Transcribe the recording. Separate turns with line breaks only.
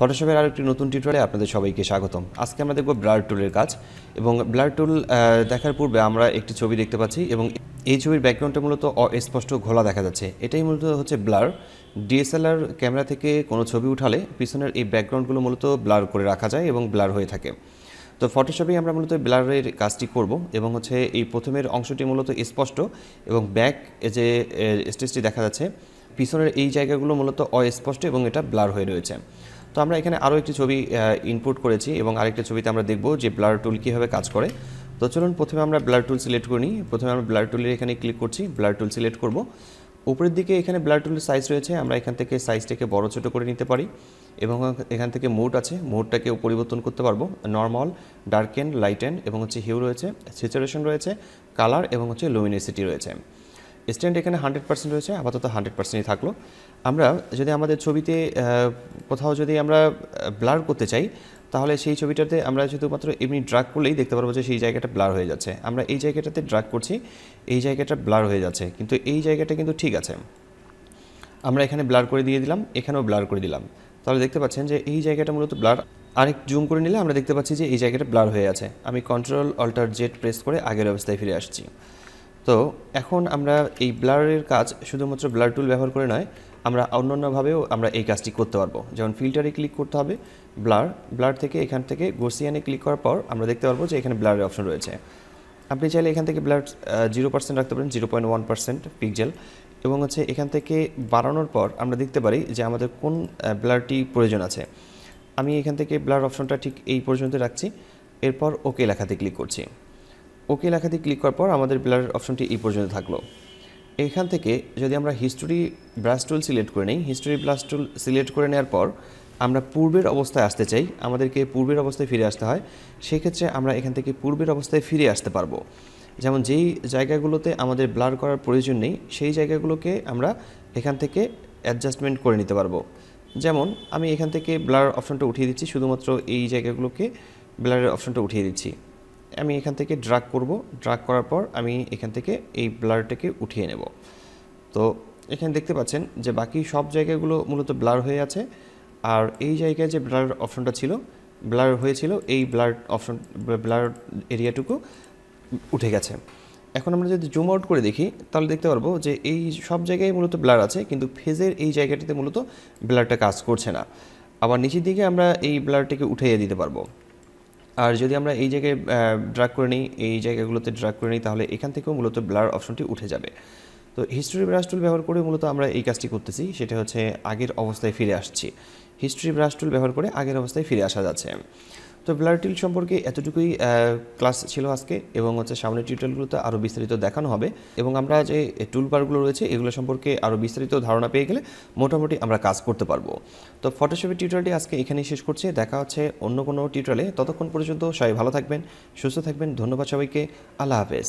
ফটোশপের আরেকটি নতুন টিউটোরিয়ালে আপনাদের সবাইকে স্বাগতম। আজকে আমরা দেখব ব্লার টুলের কাজ এবং ব্লার টুল দেখার পূর্বে আমরা একটি ছবি দেখতে পাচ্ছি এবং এই ছবির ব্যাকগ্রাউন্ডটা মূলত অস্পষ্ট ঘোলা দেখা যাচ্ছে। এটাই মূলত হচ্ছে ব্লার। ডিএসএলআর ক্যামেরা থেকে কোনো ছবি উঠালে পিছনের এই ব্যাকগ্রাউন্ডগুলো মূলত ব্লার করে রাখা যায় এবং ব্লার হয়ে থাকে। তো ফটোশপেই আমরা মূলত ব্লারের কাজটি করব এবং হচ্ছে এই প্রথমের অংশটি মূলত স্পষ্ট এবং ব্যাক যে স্টেজটি দেখা যাচ্ছে পিছনের এই জায়গাগুলো মূলত অস্পষ্ট এবং এটা ব্লার হয়ে রয়েছে। তো আমরা এখানে আরও একটি ছবি ইনপুট করেছি এবং আরেকটি ছবিতে আমরা দেখব যে ব্লার টুল কীভাবে কাজ করে। তো চলুন প্রথমে আমরা ব্লার টুল সিলেক্ট করে নিই। প্রথমে আমরা ব্লার টুলের এখানে ক্লিক করছি, ব্লার টুল সিলেক্ট করব। উপরের দিকে এখানে ব্লার টুলের সাইজ রয়েছে, আমরা এখান থেকে সাইজটাকে বড় ছোট করে নিতে পারি এবং এখান থেকে মোড আছে, মোডটাকেও পরিবর্তন করতে পারবো। নর্মাল, ডার্কেন, লাইটেন এবং হচ্ছে হিউ রয়েছে, স্যাচুরেশন রয়েছে, কালার এবং হচ্ছে লুমিনেসিটি রয়েছে। স্ট্যান্ড এখানে 100% রয়েছে, আপাতত 100%ই থাকলো। আমরা যদি আমাদের ছবিতে কোথাও যদি আমরা ব্লার করতে চাই তাহলে সেই ছবিটাতে আমরা শুধুমাত্র এমনি ড্রাগ করলেই দেখতে পারবো যে সেই জায়গাটা ব্লার হয়ে যাচ্ছে। আমরা এই জায়গাটাতে ড্রাগ করছি, এই জায়গাটা ব্লার হয়ে যাচ্ছে, কিন্তু এই জায়গাটা কিন্তু ঠিক আছে। আমরা এখানে ব্লার করে দিয়ে দিলাম, এখানেও ব্লার করে দিলাম, তাহলে দেখতে পাচ্ছেন যে এই জায়গাটা মূলত ব্লার। আরেক জুম করে নিলে আমরা দেখতে পাচ্ছি যে এই জায়গাটা ব্লার হয়ে আছে। আমি কন্ট্রোল অল্টার জেড প্রেস করে আগের অবস্থায় ফিরে আসছি। তো এখন আমরা এই ব্লারের কাজ শুধুমাত্র ব্লার টুল ব্যবহার করে নয়, আমরা অন্যান্যভাবেও আমরা এই কাজটি করতে পারবো। যেমন ফিল্টারে ক্লিক করতে হবে, ব্লার থেকে এখান থেকে গোসিয়ানে ক্লিক করার পর আমরা দেখতে পারবো যে এখানে ব্লারের অপশন রয়েছে। আপনি চাইলে এখান থেকে ব্লার 0% রাখতে পারেন, 0.1% পিক্সেল, এবং হচ্ছে এখান থেকে বাড়ানোর পর আমরা দেখতে পারি যে আমাদের কোন ব্লারটি প্রয়োজন আছে। আমি এখান থেকে ব্লার অপশনটা ঠিক এই পর্যন্ত রাখছি, এরপর ওকে লেখাতে ক্লিক করছি। ওকে লেখাতে ক্লিক করার পর আমাদের ব্লার অপশনটি এই পর্যন্ত থাকলো। এখান থেকে যদি আমরা হিস্টোরি ব্রাশ টুল সিলেক্ট করে নিই, হিস্টোরি ব্রাশ টুল সিলেক্ট করে নেওয়ার পর আমরা পূর্বের অবস্থায় আসতে চাই, আমাদেরকে পূর্বের অবস্থায় ফিরে আসতে হয়, সেক্ষেত্রে আমরা এখান থেকে পূর্বের অবস্থায় ফিরে আসতে পারবো। যেমন যেই জায়গাগুলোতে আমাদের ব্লার করার প্রয়োজন নেই সেই জায়গাগুলোকে আমরা এখান থেকে অ্যাডজাস্টমেন্ট করে নিতে পারবো। যেমন আমি এখান থেকে ব্লার অপশনটা উঠিয়ে দিচ্ছি, শুধুমাত্র এই জায়গাগুলোকে ব্লারের অপশনটা উঠিয়ে দিচ্ছি। আমি এখান থেকে ড্রাগ করব, ড্রাগ করার পর আমি এখান থেকে এই ব্লারটাকে উঠিয়ে নেব। তো এখানে দেখতে পাচ্ছেন যে বাকি সব জায়গাগুলো মূলত ব্লার হয়ে আছে, আর এই জায়গায় যে ব্লার অপশনটা ছিল, ব্লার হয়েছিল, এই ব্লার এরিয়াটুকু উঠে গেছে। এখন আমরা যদি জুম আউট করে দেখি তাহলে দেখতে পারবো যে এই সব জায়গায় মূলত ব্লার আছে, কিন্তু ফেজের এই জায়গাটিতে মূলত ব্লারটা কাজ করছে না। আবার নিচের দিকে আমরা এই ব্লারটাকে উঠিয়ে দিতে পারবো। আর যদি আমরা এই জায়গায় ড্রাগ করে নিই, এই জায়গাগুলোতে ড্রাগ করে নিই, তাহলে এখান থেকেও মূলত ব্লার অপশনটি উঠে যাবে। তো হিস্টোরি ব্রাশ টুল ব্যবহার করে মূলত আমরা এই কাজটি করতেছি, সেটা হচ্ছে আগের অবস্থায় ফিরে আসছি। হিস্টোরি ব্রাশ টুল ব্যবহার করে আগের অবস্থায় ফিরে আসা যাচ্ছে। তো ব্লার টুল সম্পর্কে এতটুকুই ক্লাস ছিল আজকে, এবং হচ্ছে সামনের টিউটোরিয়ালগুলোতে আরও বিস্তারিত দেখানো হবে এবং আমরা যে টুলবারগুলো রয়েছে এগুলো সম্পর্কে আরও বিস্তারিত ধারণা পেয়ে গেলে মোটামুটি আমরা কাজ করতে পারবো। তো ফটোশপের টিউটোরিয়ালটি আজকে এখানেই শেষ করছি, দেখা হচ্ছে অন্য কোনো টিউটোরিয়ালে। ততক্ষণ পর্যন্ত সবাই ভালো থাকবেন, সুস্থ থাকবেন। ধন্যবাদ সবাইকে, আল্লাহ হাফেজ।